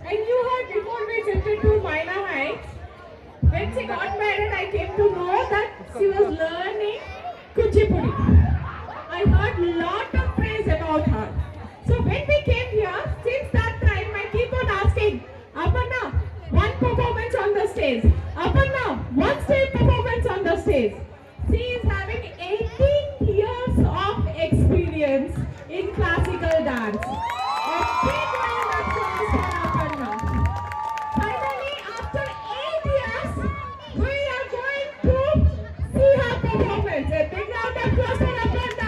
And you heard before we shifted to Minor Heights, when she got married, I came to know that she was learning Kuchipudi. I heard lot of praise about her. So when we came here, since that time, I keep on asking, Aparna, one performance on the stage. Aparna, one stage performance on the stage. She is having 18 years of experience in classical dance. A big round of applause for Aparna. Finally, after 8 years, we are going to see her performance. A big round of applause for Aparna.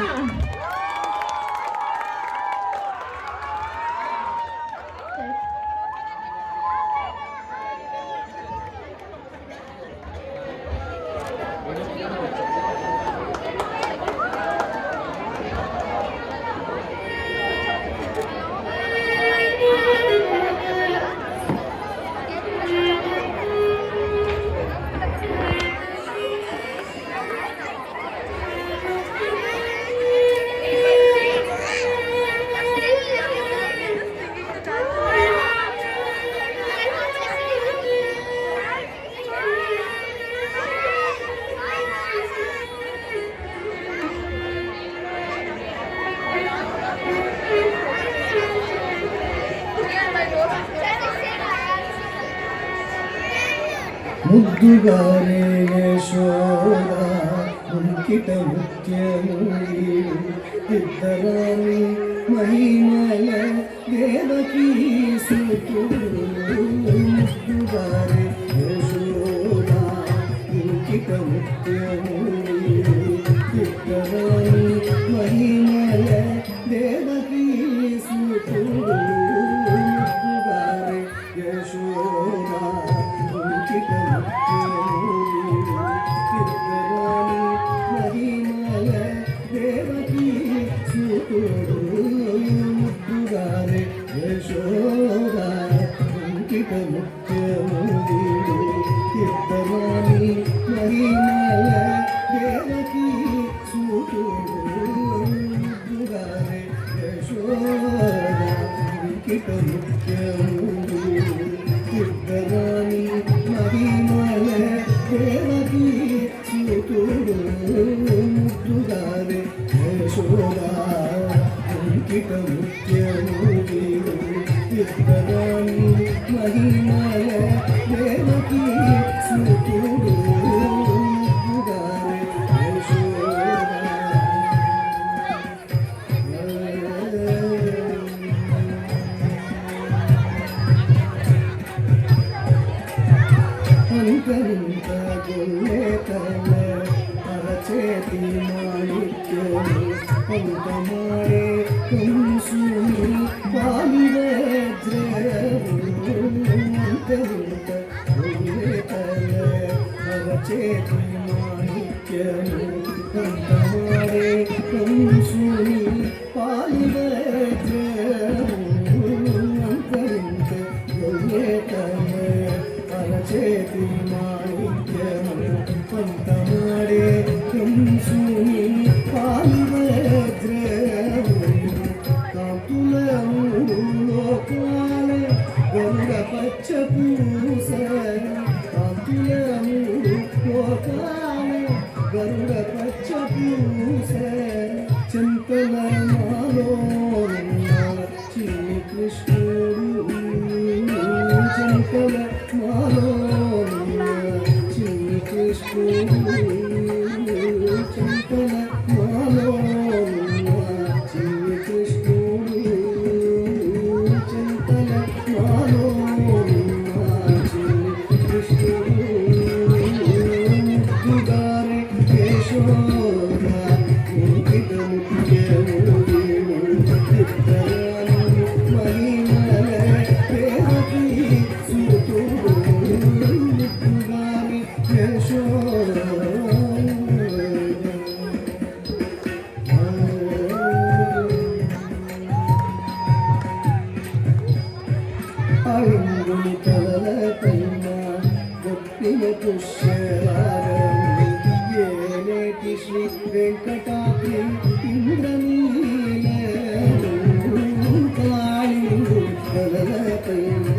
ముద్దుగానే Yashoda ముంకిట ముత్యము ఇద్దరాని మహిమల దేవకీ సుతుడు ముద్దుగానే యశోద ముంకిట ముత్యము ఇద్దరాని మహిమల దేవకీ సుతుడు ముద్దుగానే యశోద దేవకీ సుతుడు యశోద అంకిత ముత్యముడు ఇద్దరాని మహిమల దేవకీ సుతుడు యశోద అంకిత ముత్యముడు ఇద్దరాని మహిమల దేవకీ సుతుడు ముద్దుగానే యశోద అంకిత ముత్యముడు ఇద్దరాని మహిమల దేవకీ సుతుడు ముద్దుగానే యశోద అంతరింత గొల్లెతల అరచేతి మాణిక్యము అంతమాడే కంసుని పాలివజ్రము అంతరింత గొల్లెతల అరచేతి మాణిక్యము అంతమాడే కంసుని పాలివజ్రము అంతరింత గొల్లెతల చేతి మాణిక్యము పంతమాడే కంసుని పాలివజ్రము కాంతులము లోకాల గరుడ పచ్చ పూస కాంతులము లోకాల గరుడ పచ్చ పూస చింతల మాలో చిన్ని కృష్ణుడు చింతల మాలో చిన్ని కృష్ణుడు చింతల మాలో చిన్ని కృష్ణుడు చింతల మాలో చిన్ని కృష్ణుడు ముద్దుగారే యశోద ఇంకిత ముత్యముడు ఇద్దరాని మహిమల దేవకీ సుతుడు ముద్దుగారే యశోద అవిందుని తలపైన గొప్పిన పుష్యరాగం ఏనేటి శ్రీ వెంకటాద్రి ఇంద్రనీల కాళి తలపైన